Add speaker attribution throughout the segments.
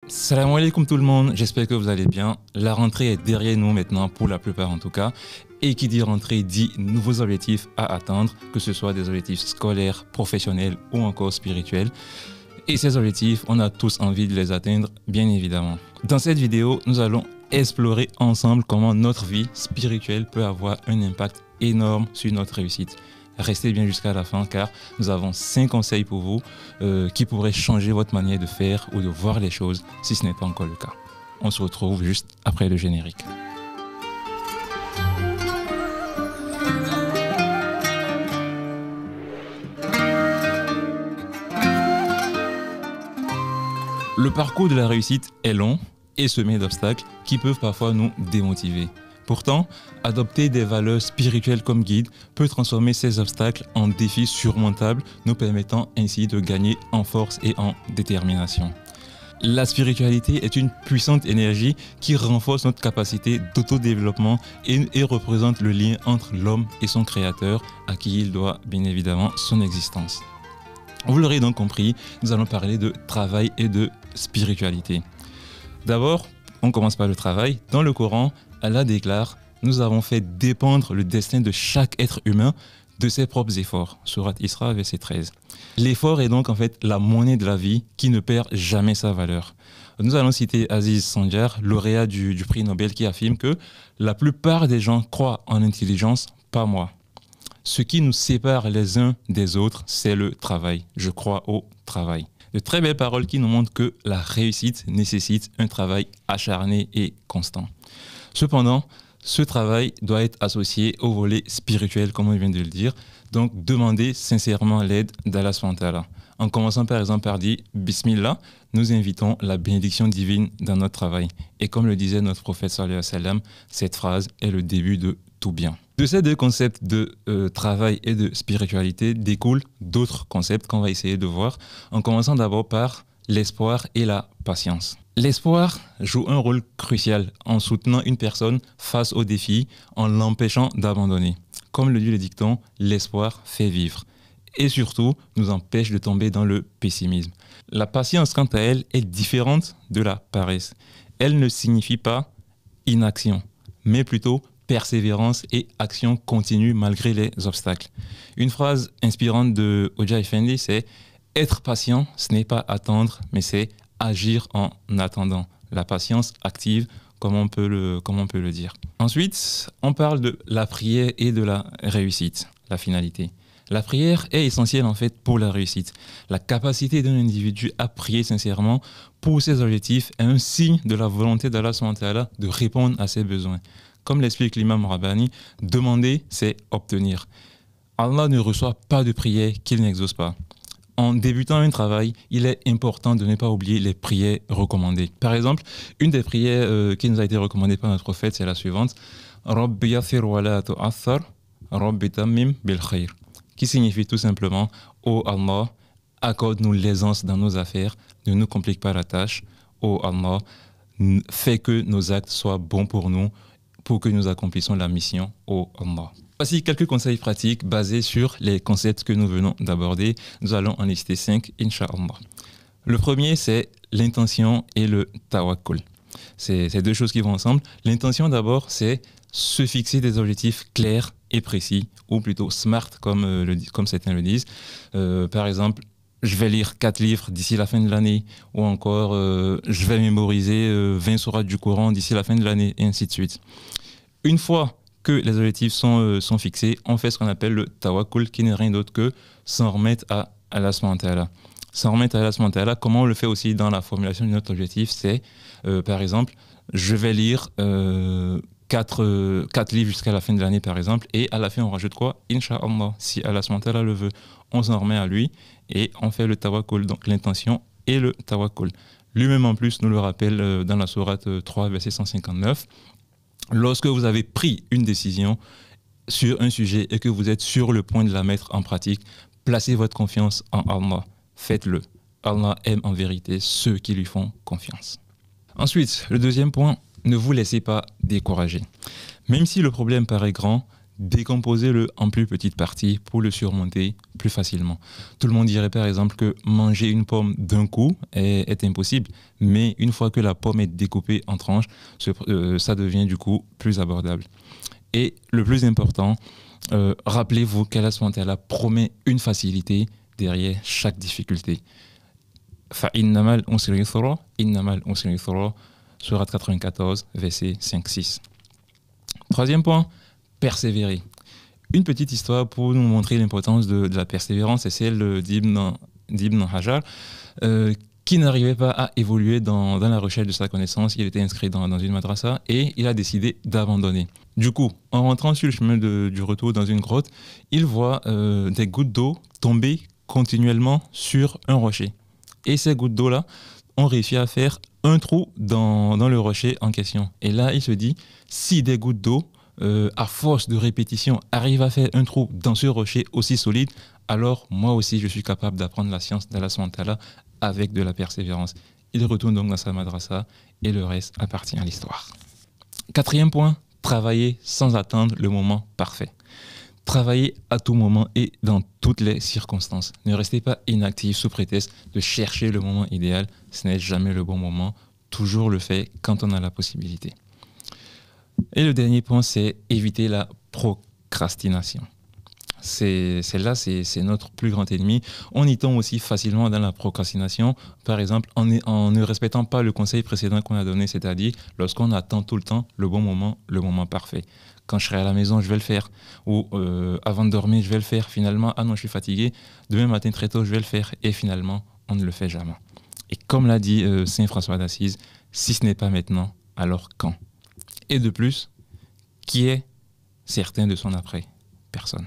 Speaker 1: Salam alaikum tout le monde, j'espère que vous allez bien. La rentrée est derrière nous maintenant, pour la plupart en tout cas. Et qui dit rentrée dit nouveaux objectifs à atteindre, que ce soit des objectifs scolaires, professionnels ou encore spirituels. Et ces objectifs, on a tous envie de les atteindre, bien évidemment. Dans cette vidéo, nous allons explorer ensemble comment notre vie spirituelle peut avoir un impact énorme sur notre réussite. Restez bien jusqu'à la fin car nous avons 5 conseils pour vous qui pourraient changer votre manière de faire ou de voir les choses si ce n'est pas encore le cas. On se retrouve juste après le générique. Le parcours de la réussite est long et semé d'obstacles qui peuvent parfois nous démotiver. Pourtant, adopter des valeurs spirituelles comme guide peut transformer ces obstacles en défis surmontables, nous permettant ainsi de gagner en force et en détermination. La spiritualité est une puissante énergie qui renforce notre capacité d'autodéveloppement et représente le lien entre l'homme et son créateur, à qui il doit bien évidemment son existence. Vous l'aurez donc compris, nous allons parler de travail et de spiritualité. D'abord, on commence par le travail. Dans le Coran, Allah déclare « Nous avons fait dépendre le destin de chaque être humain de ses propres efforts » Sourate Isra, verset 13. L'effort est donc en fait la monnaie de la vie qui ne perd jamais sa valeur. Nous allons citer Aziz Sancar, lauréat du prix Nobel, qui affirme que la plupart des gens croient en l'intelligence, pas moi. Ce qui nous sépare les uns des autres, c'est le travail. Je crois au travail. De très belles paroles qui nous montrent que la réussite nécessite un travail acharné et constant. Cependant, ce travail doit être associé au volet spirituel, comme on vient de le dire. Donc, demandez sincèrement l'aide d'Allah SWT. En commençant par exemple par dire « Bismillah », nous invitons la bénédiction divine dans notre travail. Et comme le disait notre prophète sallallahu alayhi wa sallam, cette phrase est le début de tout bien. De ces deux concepts de travail et de spiritualité découlent d'autres concepts qu'on va essayer de voir, en commençant d'abord par l'espoir et la patience. L'espoir joue un rôle crucial en soutenant une personne face aux défis, en l'empêchant d'abandonner. Comme le dit le dicton, l'espoir fait vivre. Et surtout, nous empêche de tomber dans le pessimisme. La patience, quant à elle, est différente de la paresse. Elle ne signifie pas inaction, mais plutôt persévérance et action continue malgré les obstacles. Une phrase inspirante de Hoja Effendi, c'est « Être patient, ce n'est pas attendre, mais c'est agir en attendant ». La patience active, comme on peut le dire. Ensuite, on parle de la prière et de la réussite, la finalité. La prière est essentielle en fait pour la réussite. La capacité d'un individu à prier sincèrement pour ses objectifs est un signe de la volonté d'Allah SWT de répondre à ses besoins. Comme l'explique l'imam Rabbani, demander, c'est obtenir. Allah ne reçoit pas de prière qu'il n'exauce pas. En débutant un travail, il est important de ne pas oublier les prières recommandées. Par exemple, une des prières qui nous a été recommandée par notre prophète, c'est la suivante. Rabbi yathir wa la tu'athar, Rabbi tammim bil khair. Qui signifie tout simplement, ô Allah, accorde-nous l'aisance dans nos affaires, ne nous complique pas la tâche. Ô Allah, fais que nos actes soient bons pour nous, pour que nous accomplissions la mission, ô Allah. Voici quelques conseils pratiques basés sur les concepts que nous venons d'aborder. Nous allons en lister 5, Inch'Allah. Le premier, c'est l'intention et le tawakkul. C'est deux choses qui vont ensemble. L'intention d'abord, c'est se fixer des objectifs clairs et précis, ou plutôt smart, comme certains le disent. Par exemple, je vais lire 4 livres d'ici la fin de l'année, ou encore je vais mémoriser 20 sourates du Coran d'ici la fin de l'année, et ainsi de suite. Une fois que les objectifs sont fixés, on fait ce qu'on appelle le tawakkul, qui n'est rien d'autre que s'en remettre à Allah SWT. S'en remettre à Allah SWT, comment on le fait aussi dans la formulation de notre objectif, c'est par exemple, je vais lire 4 livres jusqu'à la fin de l'année par exemple, et à la fin on rajoute quoi? Inch'Allah, si Allah SWT le veut, on s'en remet à lui et on fait le tawakkul, donc l'intention et le tawakkul. Lui-même en plus nous le rappelle dans la sourate 3, verset 159. Lorsque vous avez pris une décision sur un sujet et que vous êtes sur le point de la mettre en pratique, placez votre confiance en Allah. Faites-le. Allah aime en vérité ceux qui lui font confiance. Ensuite, le deuxième point, ne vous laissez pas décourager. Même si le problème paraît grand, décomposez-le en plus petites parties pour le surmonter plus facilement. Tout le monde dirait par exemple que manger une pomme d'un coup est impossible, mais une fois que la pomme est découpée en tranches, ça devient du coup plus abordable. Et le plus important, rappelez-vous qu'Allah SWT promet une facilité derrière chaque difficulté. Fa'innamal usri yusra, innamal usri yusra, sourate 94, verset 5-6. Troisième point, persévérer. Une petite histoire pour nous montrer l'importance de la persévérance, c'est celle d'Ibn Hajar, qui n'arrivait pas à évoluer dans la recherche de sa connaissance. Il était inscrit dans une madrasa et il a décidé d'abandonner. Du coup, en rentrant sur le chemin du retour dans une grotte, il voit des gouttes d'eau tomber continuellement sur un rocher. Et ces gouttes d'eau-là ont réussi à faire un trou dans le rocher en question. Et là, il se dit, si des gouttes d'eau, à force de répétition, arrivent à faire un trou dans ce rocher aussi solide, alors moi aussi, je suis capable d'apprendre la science d'Allah SWT avec de la persévérance. Il retourne donc dans sa madrasa et le reste appartient à l'histoire. Quatrième point, travailler sans attendre le moment parfait. Travaillez à tout moment et dans toutes les circonstances. Ne restez pas inactif sous prétexte de chercher le moment idéal. Ce n'est jamais le bon moment. Toujours le faire quand on a la possibilité. Et le dernier point, c'est éviter la procrastination. Celle-là, c'est notre plus grand ennemi. On y tombe aussi facilement dans la procrastination, par exemple en ne respectant pas le conseil précédent qu'on a donné, c'est-à-dire lorsqu'on attend tout le temps le bon moment, le moment parfait. Quand je serai à la maison, je vais le faire. Ou avant de dormir, je vais le faire. Finalement, ah non, je suis fatigué. Demain matin, très tôt, je vais le faire. Et finalement, on ne le fait jamais. Et comme l'a dit Saint François d'Assise, si ce n'est pas maintenant, alors quand? Et de plus, qui est certain de son après? Personne.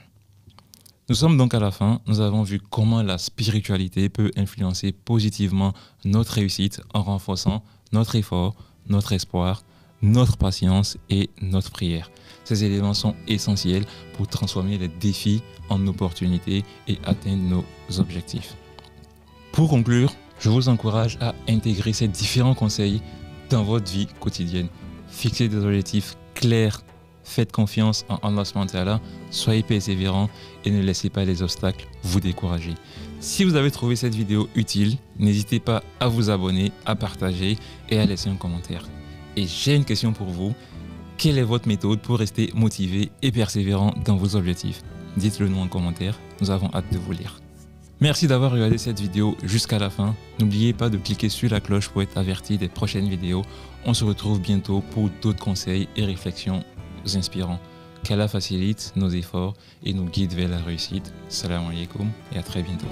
Speaker 1: Nous sommes donc à la fin. Nous avons vu comment la spiritualité peut influencer positivement notre réussite en renforçant notre effort, notre espoir, notre patience et notre prière. Ces éléments sont essentiels pour transformer les défis en opportunités et atteindre nos objectifs. Pour conclure, je vous encourage à intégrer ces différents conseils dans votre vie quotidienne. Fixez des objectifs clairs, faites confiance en Allah SWT, soyez persévérants et ne laissez pas les obstacles vous décourager. Si vous avez trouvé cette vidéo utile, n'hésitez pas à vous abonner, à partager et à laisser un commentaire. Et j'ai une question pour vous. Quelle est votre méthode pour rester motivé et persévérant dans vos objectifs? Dites-le nous en commentaire, nous avons hâte de vous lire. Merci d'avoir regardé cette vidéo jusqu'à la fin. N'oubliez pas de cliquer sur la cloche pour être averti des prochaines vidéos. On se retrouve bientôt pour d'autres conseils et réflexions inspirants. Qu'Allah facilite nos efforts et nous guide vers la réussite. Salam alaikum et à très bientôt.